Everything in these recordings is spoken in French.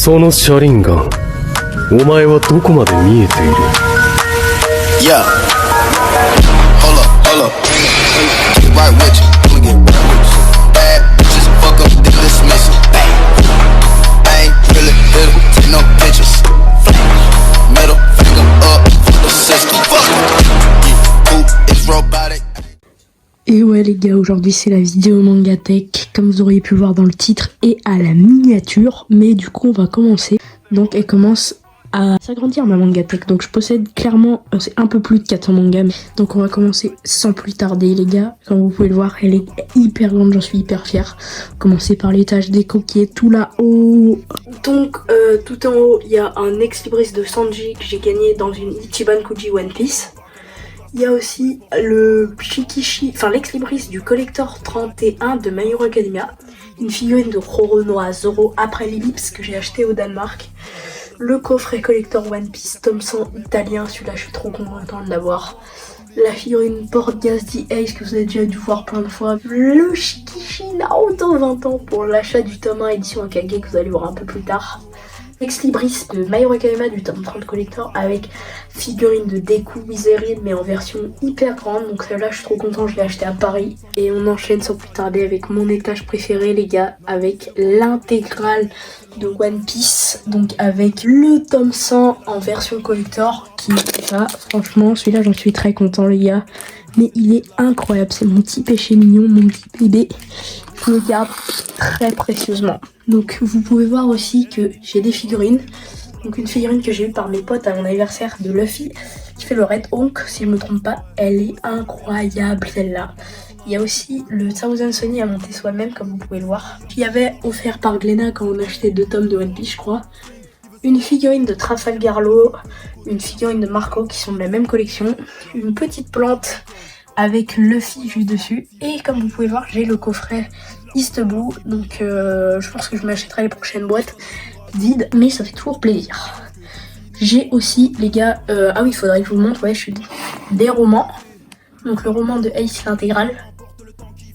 そのシャリンガン、お前はどこまで見えている？ Yeah. Hold up, hold up. Get right with you. I'ma get right with you. Bad bitches, fuck up, they dismiss it. Bang. I ain't really hit it, take no pictures. Middle finger up, fuck the system. Fuck. Who is robotic? Et ouais les gars, aujourd'hui c'est la vidéo manga tech, comme vous auriez pu le voir dans le titre et à la miniature. Mais du coup on va commencer. Donc elle commence à s'agrandir ma manga tech. Donc je possède clairement, c'est un peu plus de 400 mangas. Donc on va commencer sans plus tarder les gars. Comme vous pouvez le voir, elle est hyper grande, j'en suis hyper fière. Commencer par l'étage déco qui est tout là-haut. Donc tout en haut il y a un Ex Libris de Sanji que j'ai gagné dans une Ichiban Kuji One Piece. Il y a aussi le Shikishi, enfin l'ex libris du collector 31 de My Hero Academia. Une figurine de Roronoa Zoro après l'ellipse que j'ai acheté au Danemark. Le coffret collector One Piece tome 100 italien, celui-là je suis trop content de l'avoir. La figurine Portgas The Ace que vous avez déjà dû voir plein de fois. Le Shikishi Naruto 20 ans pour l'achat du tome 1 édition Akage que vous allez voir un peu plus tard. Ex Libris de My Hero Academia du tome 30 collector avec figurine de Deku Wizerine mais en version hyper grande. Donc celle-là je suis trop content, je l'ai acheté à Paris. Et on enchaîne sans plus tarder avec mon étage préféré les gars, avec l'intégrale de One Piece. Donc avec le tome 100 en version collector qui va, franchement celui-là j'en suis très content les gars. Mais il est incroyable, c'est mon petit péché mignon, mon petit bébé. Je le garde très précieusement. Donc vous pouvez voir aussi que j'ai des figurines. Donc une figurine que j'ai eue par mes potes à mon anniversaire de Luffy, qui fait le Red Honk, si je me trompe pas. Elle est incroyable celle-là. Il y a aussi le Thousand Sunny à monter soi-même, comme vous pouvez le voir. Il y avait offert par Glénat quand on achetait 2 tomes de One Piece, je crois. Une figurine de Trafalgar Law, une figurine de Marco qui sont de la même collection. Une petite plante avec Luffy juste dessus. Et comme vous pouvez voir, j'ai le coffret East Blue. Donc je pense que je m'achèterai les prochaines boîtes vides, mais ça fait toujours plaisir. J'ai aussi les gars, ah oui, il faudrait que je vous montre, ouais, je suis des romans. Donc le roman de Ace l'intégrale,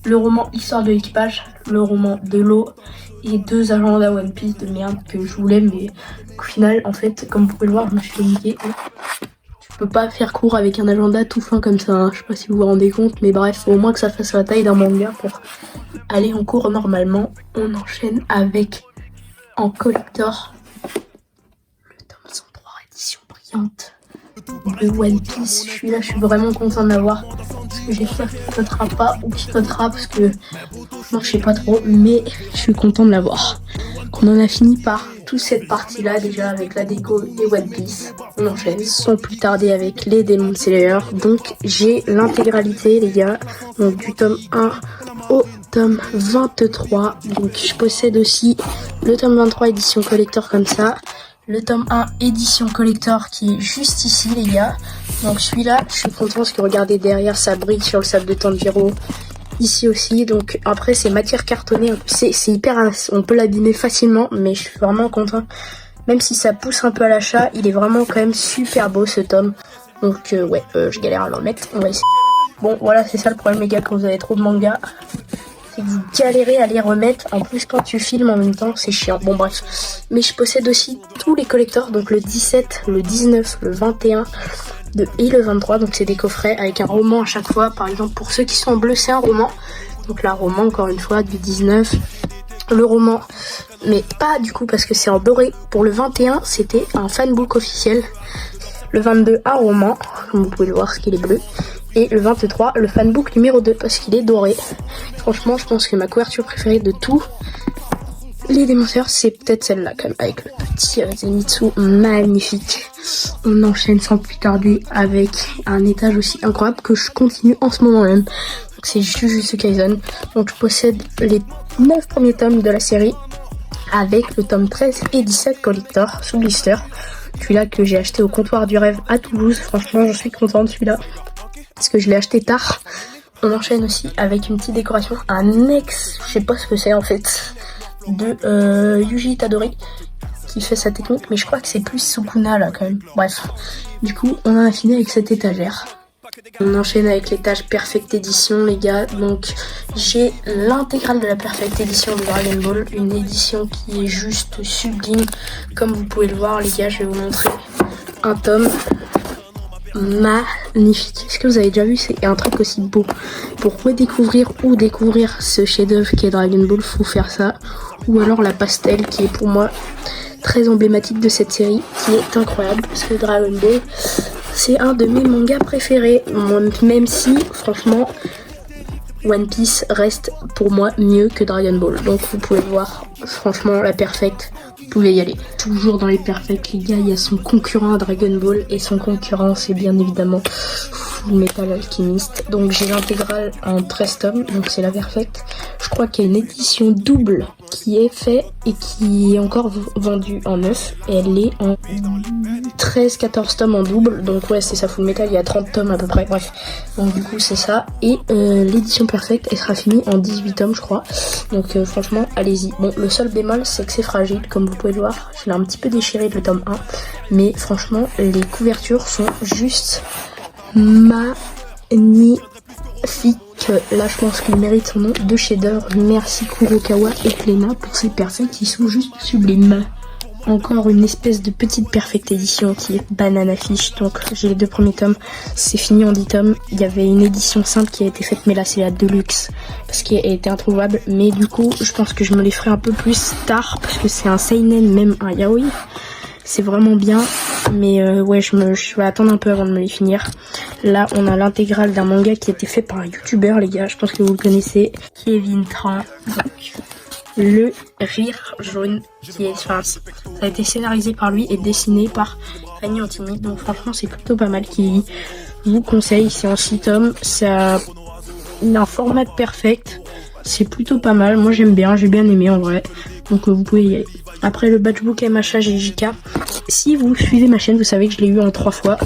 le roman Histoire de l'équipage, le roman de l'eau et 2 agendas One Piece de merde que je voulais, mais au final en fait comme vous pouvez le voir je me suis fait niquer. Tu peux pas faire court avec un agenda tout fin comme ça, hein. Je sais pas si vous vous rendez compte, mais bref, faut au moins que ça fasse la taille d'un manga pour aller en cours normalement. On enchaîne avec en collector le tome 103 édition brillante de One Piece. Celui-là je suis vraiment content de l'avoir parce que j'espère qu'il sautera pas ou qu'il sautera parce que non je sais pas trop, mais je suis content de l'avoir. On en a fini par toute cette partie là déjà avec la déco et One Piece. On enchaîne sans plus tarder avec les Demon Slayer. Donc j'ai l'intégralité les gars, donc du tome 1 au tome 23. Donc je possède aussi le tome 23 édition collector comme ça, le tome 1 édition collector qui est juste ici les gars. Donc celui-là je suis content parce que regardez derrière ça brille sur le sable de Tanjiro. Ici aussi, donc après c'est matière cartonnée, c'est hyper, on peut l'abîmer facilement, mais je suis vraiment content. Même si ça pousse un peu à l'achat, il est vraiment quand même super beau ce tome. Donc ouais, je galère à le remettre, on va essayer. Bon voilà, c'est ça le problème les gars quand vous avez trop de mangas, c'est que vous galérez à les remettre. En plus quand tu filmes en même temps, c'est chiant, bon bref. Mais je possède aussi tous les collectors, donc le 17, le 19, le 21... et le 23, donc c'est des coffrets avec un roman à chaque fois. Par exemple pour ceux qui sont en bleu c'est un roman, donc là roman encore une fois du 19, le roman mais pas du coup parce que c'est en doré. Pour le 21 c'était un fanbook officiel, le 22 un roman comme vous pouvez le voir parce qu'il est bleu, et le 23 le fanbook numéro 2 parce qu'il est doré. Franchement je pense que ma couverture préférée de tout les démonseurs c'est peut-être celle-là quand même, avec le petit Zenitsu magnifique. On enchaîne sans plus tarder avec un étage aussi incroyable que je continue en ce moment même. Donc c'est Jujutsu Kaisen. Donc je possède les 9 premiers tomes de la série avec le tome 13 et 17 collector sous blister. Celui-là que j'ai acheté au comptoir du rêve à Toulouse. Franchement j'en suis contente celui-là parce que je l'ai acheté tard. On enchaîne aussi avec une petite décoration, un ex, je sais pas ce que c'est en fait, de Yuji Itadori qui fait sa technique, mais je crois que c'est plus Sukuna là quand même. Bref, du coup on en a fini avec cette étagère. On enchaîne avec les tâches Perfect Edition les gars, donc j'ai l'intégrale de la Perfect Edition de Dragon Ball, une édition qui est juste sublime, comme vous pouvez le voir les gars, je vais vous montrer un tome magnifique. Est-ce que vous avez déjà vu c'est un truc aussi beau? Pour redécouvrir ou découvrir ce chef-d'œuvre qui est Dragon Ball, faut faire ça, ou alors la pastel qui est pour moi très emblématique de cette série, qui est incroyable parce que Dragon Ball c'est un de mes mangas préférés, même si franchement One Piece reste pour moi mieux que Dragon Ball. Donc vous pouvez voir, franchement la Perfect, vous pouvez y aller. Toujours dans les Perfect les gars, il y a son concurrent à Dragon Ball et son concurrent c'est bien évidemment Fullmetal Alchemist. Donc j'ai l'intégrale en 13 tomes, donc c'est la Perfect. Je crois qu'il y a une édition double qui est faite et qui est encore vendue en 9. Et elle est en 13-14 tomes en double. Donc ouais c'est ça, Fullmetal, il y a 30 tomes à peu près, bref. Donc du coup c'est ça. Et l'édition Perfect elle sera finie en 18 tomes je crois. Donc franchement allez-y. Bon le seul bémol c'est que c'est fragile comme vous pouvez le voir. Je l'ai un petit peu déchiré le tome 1. Mais franchement les couvertures sont juste magnifique. Là je pense qu'il mérite son nom de chef-d'œuvre. Merci Kurokawa et Plena pour ces personnes qui sont juste sublimes. Encore une espèce de petite Perfect Edition qui est Banana Fish. Donc j'ai les 2 premiers tomes, c'est fini en 10 tomes. Il y avait une édition simple qui a été faite, mais là c'est la Deluxe parce qu'elle était introuvable. Mais du coup je pense que je me les ferai un peu plus tard parce que c'est un seinen, même un yaoi. C'est vraiment bien, mais ouais, je vais attendre un peu avant de me les finir. Là, on a l'intégrale d'un manga qui a été fait par un youtubeur, les gars, je pense que vous le connaissez, Kevin Tran. Donc, le rire jaune, qui est, enfin, ça a été scénarisé par lui et dessiné par Fanny Antini. Donc franchement, c'est plutôt pas mal, qui vous conseille. C'est en 6 tomes, ça a un format perfect. C'est plutôt pas mal, moi j'aime bien, j'ai bien aimé en vrai. Donc vous pouvez y aller. Après le Batchbook MHA GJK, si vous suivez ma chaîne, vous savez que je l'ai eu en 3 fois.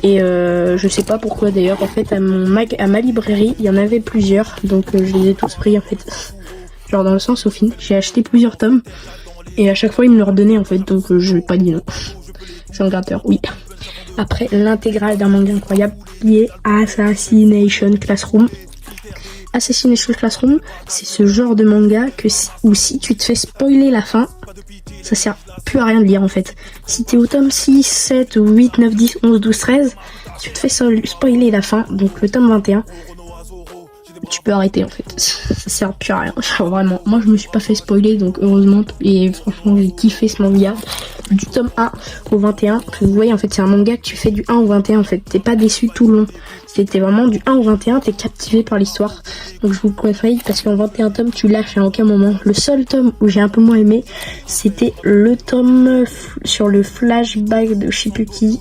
Et je sais pas pourquoi d'ailleurs, en fait à ma librairie, il y en avait plusieurs. Donc je les ai tous pris en fait. Genre dans le sens au film, j'ai acheté plusieurs tomes. Et à chaque fois ils me le redonnaient en fait, donc je vais pas dire non. C'est un gratteur, oui. Après l'intégrale d'un manga incroyable qui est Assassination Classroom. Assassination Classroom, c'est ce genre de manga où si tu te fais spoiler la fin, ça sert plus à rien de lire en fait. Si t'es au tome 6, 7, 8, 9, 10, 11, 12, 13, tu te fais spoiler la fin, donc le tome 21, tu peux arrêter en fait. Ça sert plus à rien, vraiment. Moi je me suis pas fait spoiler, donc heureusement, et franchement j'ai kiffé ce manga. Du tome 1 au 21, vous voyez en fait c'est un manga que tu fais du 1 au 21 en fait, t'es pas déçu tout le long. C'était vraiment du 1 au 21, t'es captivé par l'histoire. Donc je vous le conseille parce qu'en 21 tomes tu lâches à aucun moment. Le seul tome où j'ai un peu moins aimé, c'était le tome sur le flashback de je sais plus qui.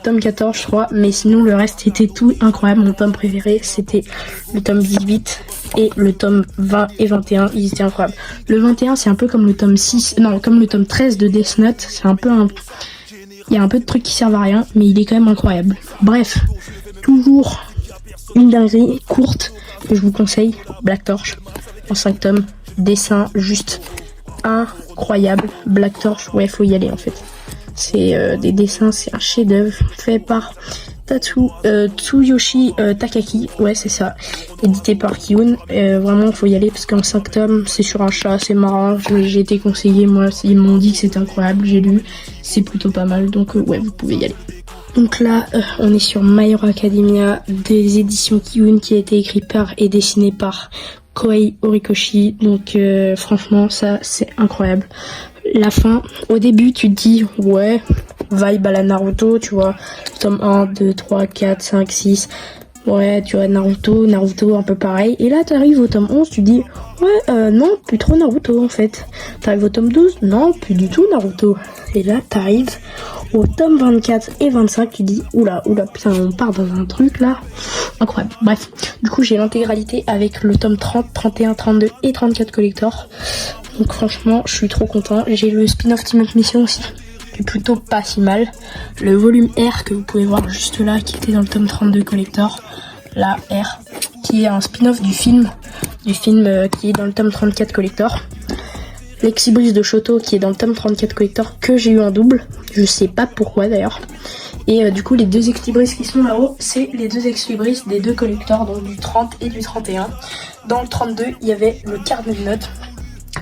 Tome 14 je crois, mais sinon le reste était tout incroyable. Mon tome préféré c'était le tome 18 et le tome 20 et 21, ils étaient incroyables. Le 21 c'est un peu comme le tome 6, non comme le tome 13 de Death Note, c'est un peu il y a un peu de trucs qui servent à rien, mais il est quand même incroyable. Bref, toujours une dinguerie courte que je vous conseille, Black Torch en 5 tomes, dessin juste incroyable. Black Torch, ouais faut y aller en fait. C'est des dessins, c'est un chef-d'œuvre fait par Tsuyoshi Takaki, ouais c'est ça, édité par Kiun. Vraiment faut y aller parce qu'en 5 tomes c'est sur un chat, c'est marrant, j'ai été conseillé, moi ils m'ont dit que c'était incroyable, j'ai lu, c'est plutôt pas mal, donc ouais vous pouvez y aller. Donc là on est sur My Hero Academia des éditions Kiun qui a été écrit par et dessiné par Kohei Horikoshi, donc franchement ça c'est incroyable. La fin, au début tu te dis ouais, vibe à la Naruto, tu vois, tome 1, 2, 3, 4, 5, 6, ouais tu vois Naruto un peu pareil, et là t'arrives au tome 11, tu dis ouais non, plus trop Naruto en fait, t'arrives au tome 12, non, plus du tout Naruto, et là t'arrives au tome 24 et 25, tu dis oula, putain on part dans un truc là, incroyable. Bref, du coup j'ai l'intégralité avec le tome 30, 31, 32 et 34 collector. Donc franchement, je suis trop content. J'ai le spin-off Team Up Mission aussi, qui est plutôt pas si mal. Le volume R que vous pouvez voir juste là, qui était dans le tome 32 collector. Là, R, qui est un spin-off du film qui est dans le tome 34 collector. l'exibris de Shoto qui est dans le tome 34 collector que j'ai eu en double. Je sais pas pourquoi d'ailleurs. Et du coup les deux exibris qui sont là-haut, c'est les deux exibris des deux collectors, donc du 30 et du 31. Dans le 32, il y avait le carnet de notes.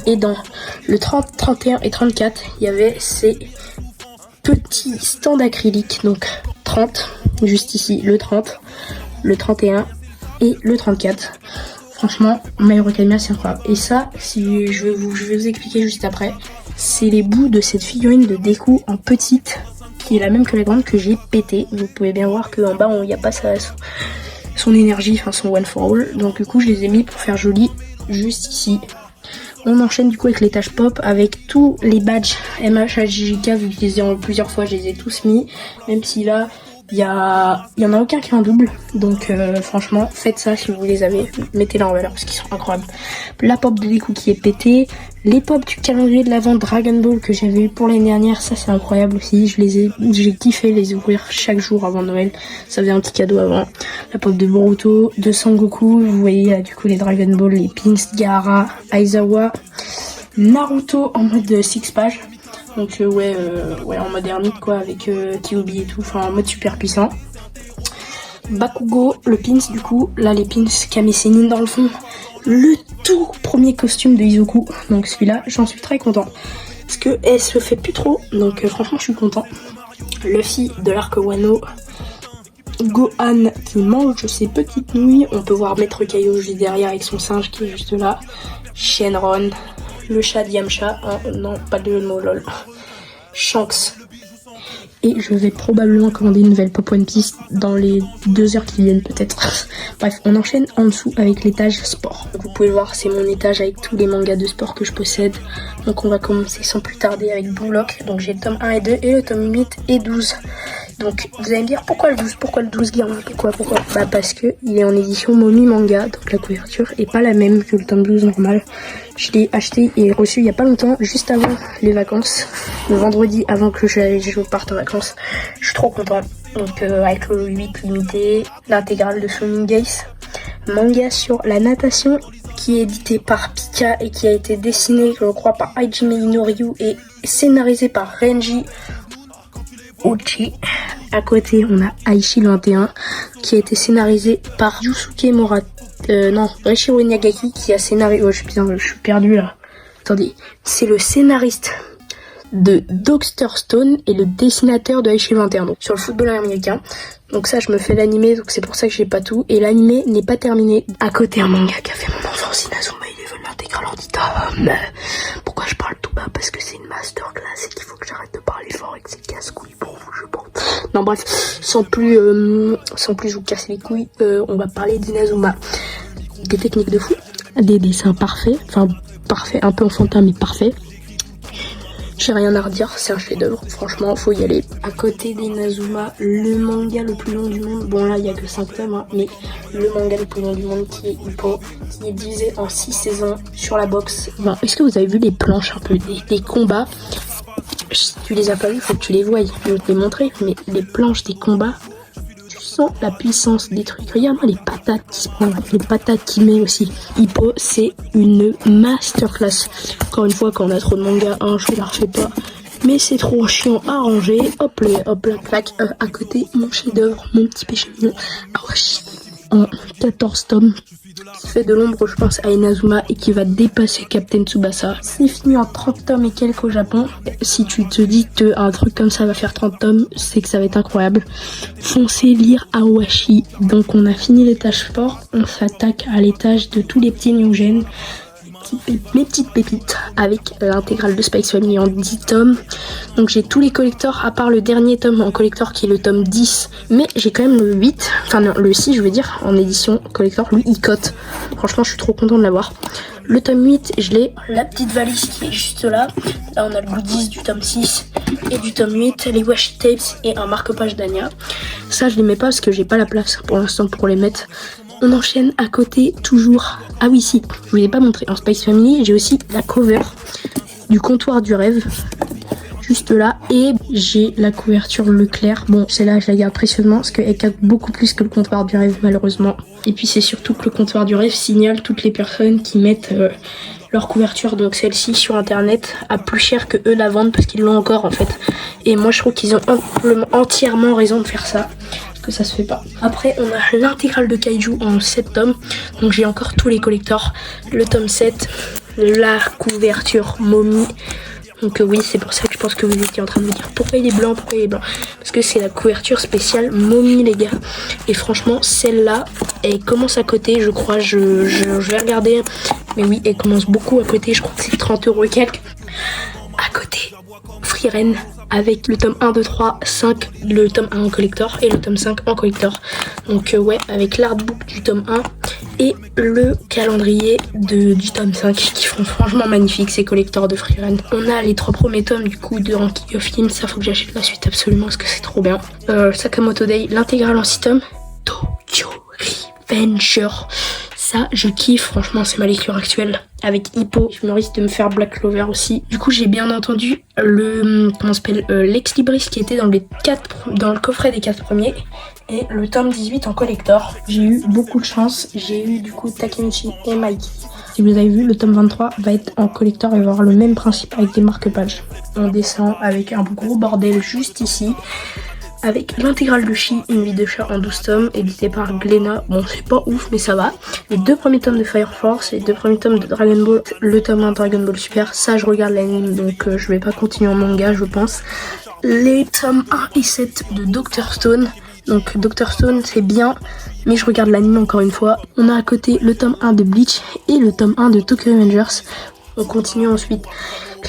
Et dans le 30, 31 et 34, il y avait ces petits stands acryliques. Donc 30, juste ici, le 30, le 31 et le 34. Franchement, My Hero Academia, c'est incroyable. Et ça, si je vais vous expliquer juste après, c'est les bouts de cette figurine de Deku en petite, qui est la même que la grande, que j'ai pété. Vous pouvez bien voir qu'en bas, il n'y a pas son énergie, enfin son one for all. Donc du coup, je les ai mis pour faire joli juste ici. On enchaîne du coup avec les tâches pop, avec tous les badges MH, HJK, vu que je les ai en plusieurs fois, je les ai tous mis. Même si là, il y en a aucun qui est en double. Donc franchement, faites ça si vous les avez. Mettez-les en valeur parce qu'ils sont incroyables. La pop de Deku qui est pétée. Les pop du calendrier de l'avant Dragon Ball que j'avais eu pour l'année dernière, ça c'est incroyable aussi. J'ai kiffé les ouvrir chaque jour avant Noël. Ça faisait un petit cadeau avant. La pop de Boruto, de Sangoku. Vous voyez du coup les Dragon Ball, les pins, Gaara, Aizawa, Naruto en mode 6 pages. Donc ouais, en mode ermite quoi, avec Kyuubi et tout, enfin en mode super puissant. Bakugo, le pins du coup, là les pins Kame Sennin dans le fond. Le tout premier costume de Izuku, donc celui-là j'en suis très content. Parce que elle se fait plus trop, donc franchement je suis content. Luffy de l'arc Wano. Gohan qui mange ses petites nouilles. On peut voir Maître Kaioshin derrière avec son singe qui est juste là. Shenron. Le chat de Yamcha, non, pas de jeu de mots, lol. Shanks. Et je vais probablement commander une nouvelle Pop One Piece dans les 2 heures qui viennent peut-être. Bref, on enchaîne en dessous avec l'étage sport. Donc, vous pouvez voir, c'est mon étage avec tous les mangas de sport que je possède. Donc on va commencer sans plus tarder avec Blue Lock. Donc j'ai le tome 1 et 2 et le tome 8 et 12. Donc vous allez me dire pourquoi le 12, pourquoi le 12 Guillermo, pourquoi Bah parce que il est en édition Momi Manga, donc la couverture est pas la même que le tome 12 normal. Je l'ai acheté et reçu il y a pas longtemps, juste avant les vacances, le vendredi avant que je parte en vacances. Je suis trop content. Donc avec le 8 limité, l'intégrale de Swimming Gaze, manga sur la natation qui est édité par Pika et qui a été dessiné, je crois, par Hajime Inoue et scénarisé par Renji Ochi. À côté, on a Aichi le 21 qui a été scénarisé par Yusuke Reichiro Inagaki qui a scénarisé. Oh, je suis perdu là. Attendez, c'est le scénariste de Dr. Stone et le dessinateur de Aichi le 21, donc sur le football américain. Donc ça, je me fais l'animé, donc c'est pour ça que j'ai pas tout. Et l'animé n'est pas terminé. À côté, un manga qui a fait mon enfance, Inazuma Eleven, l'intégrale en 10 tomes. Pourquoi je parle tout bas? Parce que c'est une masterclass et qu'il faut que j'arrête de parler fort et que c'est casse-couille pour vous, je pense. Non bref, sans plus vous casser les couilles, on va parler d'Inazuma. Des techniques de fou, des dessins parfaits, un peu enfantin mais parfait. J'ai rien à redire, c'est un chef-d'œuvre, franchement, faut y aller. À côté d'Inazuma, le manga le plus long du monde, bon là il y a que 5 tomes, hein, mais le manga le plus long du monde qui est Hippo, qui est divisé en 6 saisons sur la box. Bon, est-ce que vous avez vu les planches un peu, des combats? Si tu les as pas vus, faut que tu les voies, je vais te les montrer, mais les planches des combats, tu sens la puissance des trucs. Regarde-moi les patates qui se prennent, les patates qu'il met aussi. Hippo, c'est une masterclass. Encore une fois, quand on a trop de mangas, je la refais pas. Mais c'est trop chiant à ranger. Hop là, clac. À côté, mon chef-d'œuvre, mon petit péché mignon, Awashi, en 14 tomes. Qui fait de l'ombre, je pense, à Inazuma et qui va dépasser Captain Tsubasa. C'est fini en 30 tomes et quelques au Japon. Si tu te dis qu'un truc comme ça va faire 30 tomes, c'est que ça va être incroyable. Foncez lire Awashi. Donc on a fini l'étage sport, on s'attaque à l'étage de tous les petits new gen. Mes petites pépites avec l'intégrale de Spikes Family en 10 tomes. Donc j'ai tous les collectors à part le dernier tome en collector qui est le tome 10, mais j'ai quand même le 8, enfin non, le 6 je veux dire, en édition collector, lui il cote. Franchement je suis trop content de l'avoir. Le tome 8 je l'ai, la petite valise qui est juste là. Là on a le goodies du tome 6 et du tome 8, les washi tapes et un marque-page d'Anya. Ça je les mets pas parce que j'ai pas la place pour l'instant pour les mettre. On enchaîne à côté toujours. Ah oui, si, je vous ai pas montré. En Spikes Family, j'ai aussi la cover du comptoir du rêve. juste là. Et j'ai la couverture Leclerc. Bon, celle-là, je la garde précieusement parce qu'elle capte beaucoup plus que le comptoir du rêve, malheureusement. Et puis c'est surtout que le comptoir du rêve signale toutes les personnes qui mettent leur couverture, donc celle-ci, sur internet à plus cher que eux la vendent parce qu'ils l'ont encore en fait. Et moi je trouve qu'ils ont entièrement raison de faire ça, parce que ça se fait pas. Après on a l'intégrale de Kaiju en 7 tomes, donc j'ai encore tous les collectors. Le tome 7, la couverture momie. Donc oui, c'est pour ça que je pense que vous étiez en train de me dire pourquoi il est blanc, parce que c'est la couverture spéciale momie les gars. Et franchement celle-là, elle commence à côté, je crois, je vais regarder. Mais oui, elle commence beaucoup à côté, je crois que c'est 30 € et quelques. À côté, Frieren avec le tome 1, 2, 3, 5, le tome 1 en collector et le tome 5 en collector. Donc ouais, avec l'artbook du tome 1 et le calendrier du tome 5 qui font franchement magnifique ces collectors de Frieren. On a les 3 premiers tomes du coup de Ranking of Team, ça faut que j'achète la suite absolument parce que c'est trop bien. Sakamoto Day, l'intégrale en 6 tomes. Tokyo Revenger. Ça, je kiffe, franchement, c'est ma lecture actuelle. Avec Hippo, je me risque de me faire Black Clover aussi. Du coup, j'ai bien entendu l'ex Libris qui était dans le coffret des 4 premiers. Et le tome 18 en collector. J'ai eu beaucoup de chance. J'ai eu du coup Takemichi et Mikey. Si vous avez vu, le tome 23 va être en collector et va avoir le même principe avec des marque-pages. On descend avec un gros bordel juste ici. Avec l'intégrale de Chi, une vie de chat en 12 tomes, édité par Glénat. Bon, c'est pas ouf, mais ça va. Les 2 premiers tomes de Fire Force, les 2 premiers tomes de Dragon Ball, le tome 1 Dragon Ball Super. Ça, je regarde l'anime, donc je vais pas continuer en manga, je pense. Les tomes 1 et 7 de Dr. Stone. Donc, Dr. Stone, c'est bien, mais je regarde l'anime encore une fois. On a à côté le tome 1 de Bleach et le tome 1 de Tokyo Revengers. On continue ensuite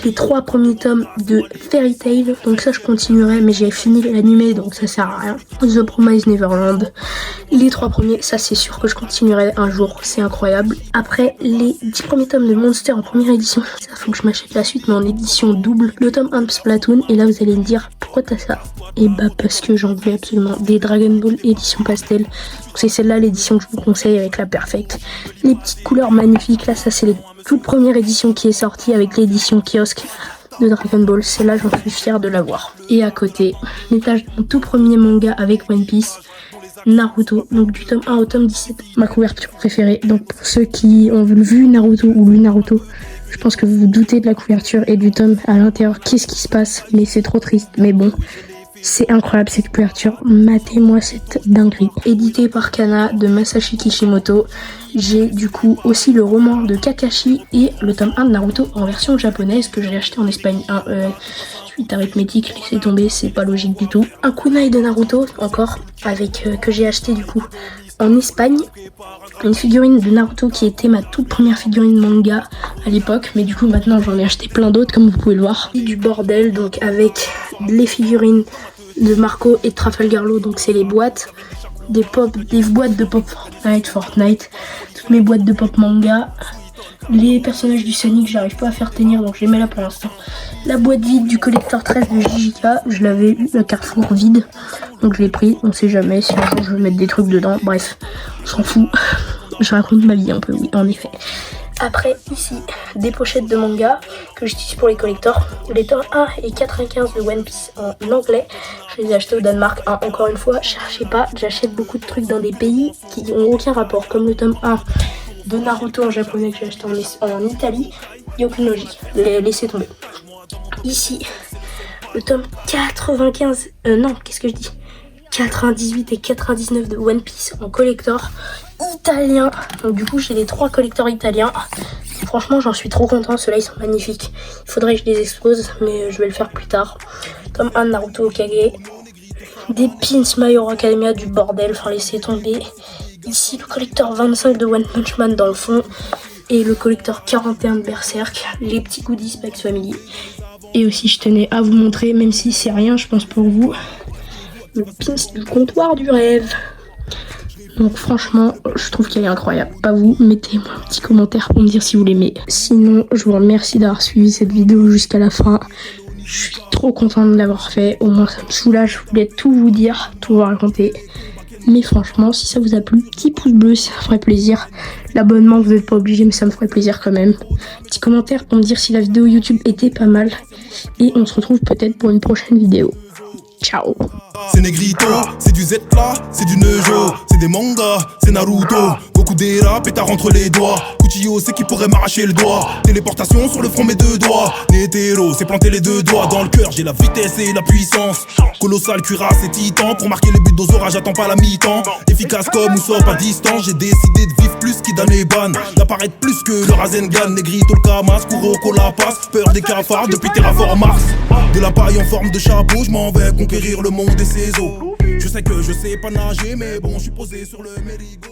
les 3 premiers tomes de Fairy Tail, donc ça je continuerai, mais j'ai fini l'animé donc ça sert à rien. The Promised Neverland, les 3 premiers, ça c'est sûr que je continuerai un jour, c'est incroyable. Après les 10 premiers tomes de Monster en première édition, ça faut que je m'achète la suite mais en édition double. Le tome 1 de Splatoon, et là vous allez me dire pourquoi t'as ça? Et bah parce que j'en voulais absolument. Des Dragon Ball édition pastel, donc c'est celle-là l'édition que je vous conseille avec la Perfect. Les petites couleurs magnifiques, là ça c'est les toute première édition qui est sortie avec l'édition kiosque de Dragon Ball. Celle-là, j'en suis fière de l'avoir. Et à côté, l'étage de mon tout premier manga avec One Piece, Naruto, donc du tome 1 au tome 17, ma couverture préférée. Donc pour ceux qui ont vu Naruto ou lu Naruto, je pense que vous vous doutez de la couverture et du tome à l'intérieur. Qu'est-ce qui se passe? Mais c'est trop triste, mais bon. C'est incroyable cette couverture, matez-moi cette dinguerie. Édité par Kana de Masashi Kishimoto. J'ai du coup aussi le roman de Kakashi et le tome 1 de Naruto en version japonaise que j'ai acheté en Espagne. Suite arithmétique, laissez tomber, c'est pas logique du tout. Un kunai de Naruto encore, avec que j'ai acheté du coup en Espagne. Une figurine de Naruto qui était ma toute première figurine manga à l'époque, mais du coup maintenant j'en ai acheté plein d'autres comme vous pouvez le voir. Et du bordel donc avec les figurines de Marco et de Trafalgar Law, donc c'est les boîtes, des boîtes de pop Fortnite, toutes mes boîtes de pop manga, les personnages du Sonic, j'arrive pas à faire tenir donc je les mets là pour l'instant. La boîte vide du collector 13 de JJK, je l'avais eu le Carrefour vide, donc je l'ai pris, on sait jamais si un jour je vais mettre des trucs dedans, bref, on s'en fout, je raconte ma vie un peu, oui en effet. Après, ici, des pochettes de manga que j'utilise pour les collectors. Les tomes 1 et 95 de One Piece en anglais. Je les ai achetés au Danemark. Encore une fois, cherchez pas, j'achète beaucoup de trucs dans des pays qui n'ont aucun rapport. Comme le tome 1 de Naruto en japonais que j'ai acheté en Italie. Il n'y a aucune logique. Laissez tomber. Ici, le tome 95... non, qu'est-ce que je dis 98 et 99 de One Piece en collector italien. Donc du coup j'ai les 3 collecteurs italiens. Franchement j'en suis trop content, ceux-là ils sont magnifiques. Il faudrait que je les expose mais je vais le faire plus tard. Tome 1 de Naruto Okage. Des pins My Hero Academia, du bordel, enfin laissez tomber. Ici le collecteur 25 de One Punch Man dans le fond. Et le collecteur 41 de Berserk. Les petits goodies Spikes Family. Et aussi je tenais à vous montrer, même si c'est rien je pense pour vous, le pins du comptoir du rêve. Donc franchement, je trouve qu'elle est incroyable. Pas vous, mettez-moi un petit commentaire pour me dire si vous l'aimez. Sinon, je vous remercie d'avoir suivi cette vidéo jusqu'à la fin. Je suis trop contente de l'avoir fait. Au moins, ça me soulage. Je voulais tout vous dire, tout vous raconter. Mais franchement, si ça vous a plu, petit pouce bleu, ça ferait plaisir. L'abonnement, vous n'êtes pas obligé, mais ça me ferait plaisir quand même. Petit commentaire pour me dire si la vidéo YouTube était pas mal. Et on se retrouve peut-être pour une prochaine vidéo. Ciao. C'est Negrito, c'est du Z-Pla, c'est du Nejo, c'est des mangas, c'est Naruto. Goku dérape et t'as rentre les doigts. Kuchiyo c'est qui pourrait m'arracher le doigt. Téléportation sur le front mes deux doigts. Netero, c'est planter les deux doigts dans le cœur. J'ai la vitesse et la puissance. Colossal, cuirasse et titan. Pour marquer les buts d'Ozora, j'attends pas la mi-temps. Efficace comme Usopp à distance. J'ai décidé de vivre plus qu'Idan et Ban. D'apparaître plus que le Rasengan. Negrito, le Kamas, Kuroko, la passe. Peur des cafards depuis Terraform Mars. De la paille en forme de chapeau, je m'en vais conquérir le monde et ses eaux. Je sais que je sais pas nager, mais bon, je suis posé sur le mérigo.